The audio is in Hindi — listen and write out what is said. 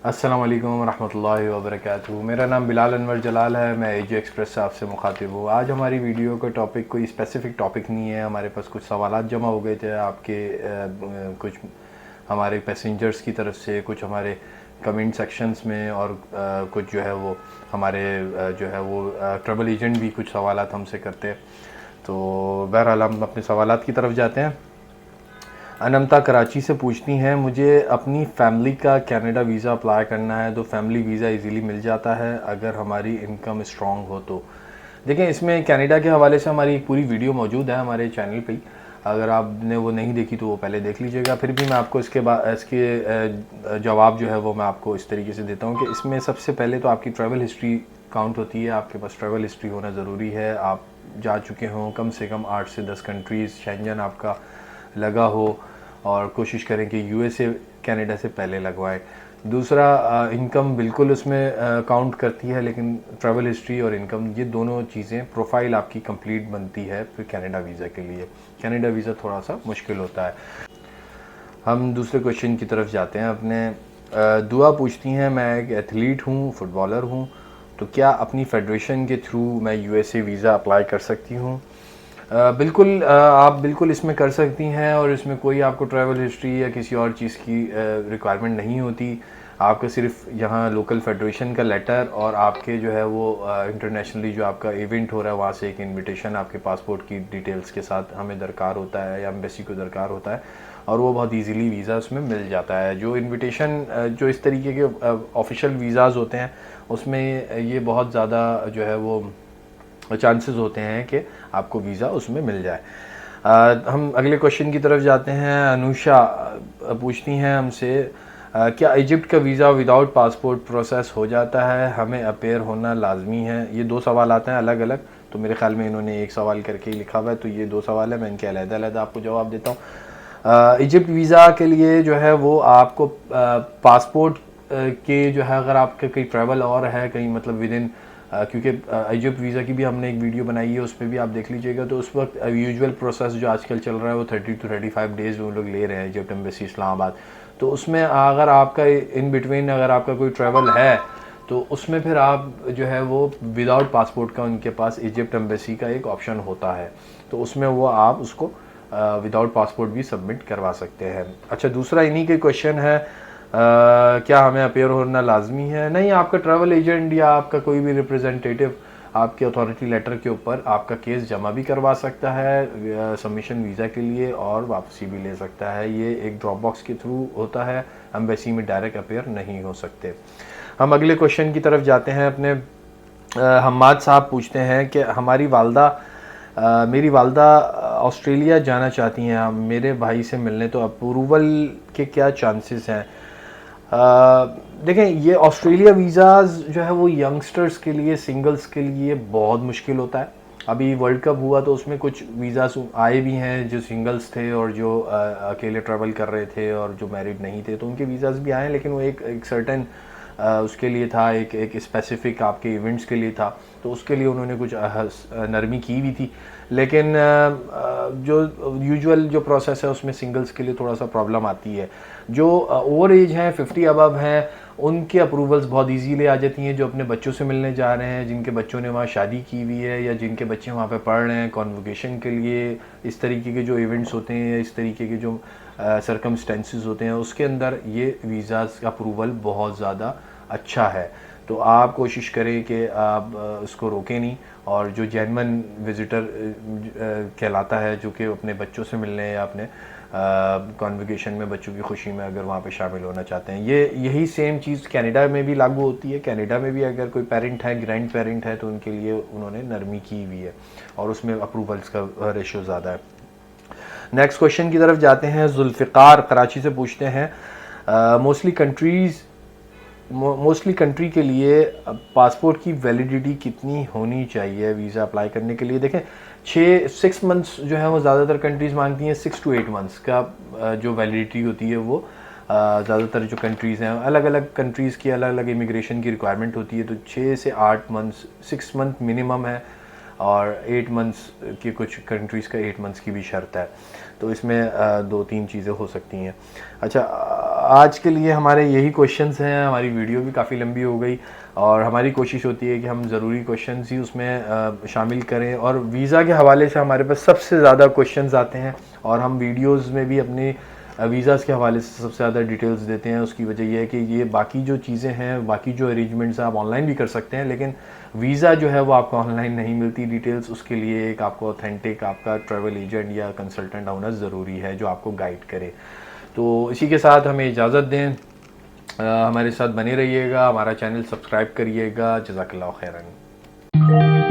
अस्सलाम वालेकुम रहमतुल्लाहि व बरकातुहू। मेरा नाम बिलाल अनवर जलाल है। मैं एजी एक्सप्रेस से आपसे मुखातिब हूँ। आज हमारी वीडियो का टॉपिक कोई स्पेसिफ़िक टॉपिक नहीं है। हमारे पास कुछ सवालात जमा हो गए थे आपके कुछ हमारे पैसेंजर्स की तरफ से, कुछ हमारे कमेंट सेक्शंस में, और कुछ जो है वो हमारे जो है वो ट्रैवल एजेंट भी कुछ सवालात हमसे करते हैं। तो बहरहाल हम अपने सवालात की तरफ जाते हैं। अनमता कराची से पूछती हैं, मुझे अपनी फ़ैमिली का कनाडा वीज़ा अप्लाई करना है, तो फैमिली वीज़ा इजीली मिल जाता है अगर हमारी इनकम स्ट्रॉन्ग हो तो? देखें, इसमें कनाडा के हवाले से हमारी एक पूरी वीडियो मौजूद है हमारे चैनल पे। अगर आपने वो नहीं देखी तो वो पहले देख लीजिएगा। फिर भी मैं आपको इसके जवाब जो है वो मैं आपको इस तरीके से देता हूँ कि इसमें सबसे पहले तो आपकी ट्रैवल हिस्ट्री काउंट होती है। आपके पास ट्रैवल हिस्ट्री होना ज़रूरी है। आप जा चुके हों कम से कम 8 से 10 कंट्रीज़, शेंजन आपका लगा हो, और कोशिश करें कि यूएसए कनाडा से पहले लगवाएं। दूसरा, इनकम बिल्कुल उसमें काउंट करती है, लेकिन ट्रैवल हिस्ट्री और इनकम, ये दोनों चीज़ें, प्रोफाइल आपकी कंप्लीट बनती है फिर कनाडा वीज़ा के लिए। कनाडा वीज़ा थोड़ा सा मुश्किल होता है। हम दूसरे क्वेश्चन की तरफ जाते हैं अपने। दुआ पूछती हैं, मैं एक एथलीट हूँ, फुटबॉलर हूँ, तो क्या अपनी फेडरेशन के थ्रू मैं यूएसए वीज़ा अप्लाई कर सकती हूँ? बिल्कुल, आप बिल्कुल इसमें कर सकती हैं, और इसमें कोई आपको ट्रैवल हिस्ट्री या किसी और चीज़ की रिक्वायरमेंट नहीं होती। आपका सिर्फ यहाँ लोकल फेडरेशन का लेटर और आपके जो है वो इंटरनेशनली जो आपका इवेंट हो रहा है वहाँ से एक इनविटेशन आपके पासपोर्ट की डिटेल्स के साथ हमें दरकार होता है या एम्बेसी को दरकार होता है, और वो बहुत इजीली वीज़ा उसमें मिल जाता है। जो इनविटेशन जो इस तरीके के ऑफिशियल वीज़ाज़ होते हैं उसमें ये बहुत ज़्यादा जो है वो चांसेस होते हैं कि आपको वीज़ा उसमें मिल जाए। हम अगले क्वेश्चन की तरफ जाते हैं। अनुषा पूछती हैं हमसे, क्या इजिप्ट का वीज़ा विदाउट पासपोर्ट प्रोसेस हो जाता है? हमें अपेयर होना लाजमी है? ये दो सवाल आते हैं अलग अलग, तो मेरे ख्याल में इन्होंने एक सवाल करके ही लिखा हुआ है, तो ये दो सवाल है, मैं इनके अलग-अलग आपको जवाब देता हूँ। इजिप्ट वीज़ा के लिए जो है वो आपको पासपोर्ट के जो है, अगर आपका कहीं ट्रैवल और है कहीं, मतलब विद इन, क्योंकि इजिप्ट वीज़ा की भी हमने एक वीडियो बनाई है, उस पर भी आप देख लीजिएगा। तो उस वक्त यूजुअल प्रोसेस जो आजकल चल रहा है वो 30 to 35 डेज़ वो लोग ले रहे हैं, इजिप्ट एम्बेसी इस्लामाबाद। तो उसमें अगर आपका इन बिटवीन अगर आपका कोई ट्रैवल है तो उसमें फिर आप जो है वो विदाउट पासपोर्ट का उनके पास इजिप्ट एम्बेसी का एक ऑप्शन होता है, तो उसमें वो आप उसको विदाउट पासपोर्ट भी सबमिट करवा सकते हैं। अच्छा, दूसरा इन्हीं के क्वेश्चन है, क्या हमें अपेयर होना लाजमी है? नहीं, आपका ट्रैवल एजेंट या आपका कोई भी रिप्रेजेंटेटिव आपके अथॉरिटी लेटर के ऊपर आपका केस जमा भी करवा सकता है सबमिशन वीज़ा के लिए, और वापसी भी ले सकता है। ये एक ड्रॉप बॉक्स के थ्रू होता है, एम्बेसी में डायरेक्ट अपेयर नहीं हो सकते। हम अगले क्वेश्चन की तरफ जाते हैं अपने। हम्माद साहब पूछते हैं कि मेरी वालदा ऑस्ट्रेलिया जाना चाहती हैं, मेरे भाई से मिलने, तो अप्रूवल के क्या चांसेस हैं? देखें, ये ऑस्ट्रेलिया वीज़ाज़ जो है वो यंगस्टर्स के लिए, सिंगल्स के लिए बहुत मुश्किल होता है। अभी वर्ल्ड कप हुआ तो उसमें कुछ वीज़ास आए भी हैं जो सिंगल्स थे और जो अकेले ट्रैवल कर रहे थे और जो मैरिड नहीं थे, तो उनके वीज़ास भी आए हैं, लेकिन वो एक सर्टेन उसके लिए था, एक स्पेसिफिक आपके इवेंट्स के लिए था, तो उसके लिए उन्होंने कुछ नरमी की भी थी। लेकिन जो यूजुअल जो प्रोसेस है उसमें सिंगल्स के लिए थोड़ा सा प्रॉब्लम आती है। जो ओवर एज हैं, 50 अबव हैं, उनके अप्रूवल्स बहुत इजीली आ जाती हैं। जो अपने बच्चों से मिलने जा रहे हैं, जिनके बच्चों ने वहाँ शादी की हुई है, या जिनके बच्चे वहाँ पे पढ़ रहे हैं कॉन्वोकेशन के लिए, इस तरीके के जो इवेंट्स होते हैं या इस तरीके के जो सरकमस्टेंसेस होते हैं, उसके अंदर ये वीज़ाज़ का अप्रूवल बहुत ज़्यादा अच्छा है। तो आप कोशिश करें कि आप उसको रोकें नहीं, और जो जेन्युइन विज़िटर कहलाता है, जो कि अपने बच्चों से मिलने या अपने कॉन्वोकेशन में बच्चों की खुशी में अगर वहाँ पे शामिल होना चाहते हैं, यही सेम चीज़ कनाडा में भी लागू होती है। कनाडा में भी अगर कोई पेरेंट है, ग्रैंड पेरेंट है, तो उनके लिए उन्होंने नरमी की हुई है, और उसमें अप्रूवल्स का रेशो ज़्यादा है। नेक्स्ट क्वेश्चन की तरफ जाते हैं। जुल्फ़िकार कराची से पूछते हैं, मोस्टली कंट्री के लिए पासपोर्ट की वैलिडिटी कितनी होनी चाहिए वीज़ा अप्लाई करने के लिए? देखें, 6 मंथ्स जो है वो ज़्यादातर कंट्रीज़ मांगती हैं। 6 to 8 मंथ्स का जो वैलिडिटी होती है वो ज़्यादातर जो कंट्रीज़ हैं, अलग अलग कंट्रीज़ की अलग अलग इमिग्रेशन की रिक्वायरमेंट होती है, तो 6 से 8 मंथ्स, 6 मंथ मिनिमम है, और 8 मंथ्स की कुछ कंट्रीज़ का 8 मंथ्स की भी शर्त है। तो इसमें 2-3 चीज़ें हो सकती हैं। अच्छा, आज के लिए हमारे यही क्वेश्चंस हैं। हमारी वीडियो भी काफ़ी लंबी हो गई और हमारी कोशिश होती है कि हम ज़रूरी क्वेश्चंस ही उसमें शामिल करें। और वीज़ा के हवाले से हमारे पास सबसे ज़्यादा क्वेश्चंस आते हैं और हम वीडियोस में भी अपने वीज़ाज़ के हवाले से सबसे ज़्यादा डिटेल्स देते हैं। उसकी वजह यह है कि ये बाकी जो चीज़ें हैं, बाकी जो अरेंजमेंट्स हैं आप ऑनलाइन भी कर सकते हैं, लेकिन वीज़ा जो है वो आपको ऑनलाइन नहीं मिलती डिटेल्स। उसके लिए एक आपको ऑथेंटिक आपका ट्रैवल एजेंट या कंसल्टेंट होना ज़रूरी है जो आपको गाइड करे। तो इसी के साथ हमें इजाज़त दें। हमारे साथ बने रहिएगा, हमारा चैनल सब्सक्राइब करिएगा। जज़ाकल्लाहु खैरन।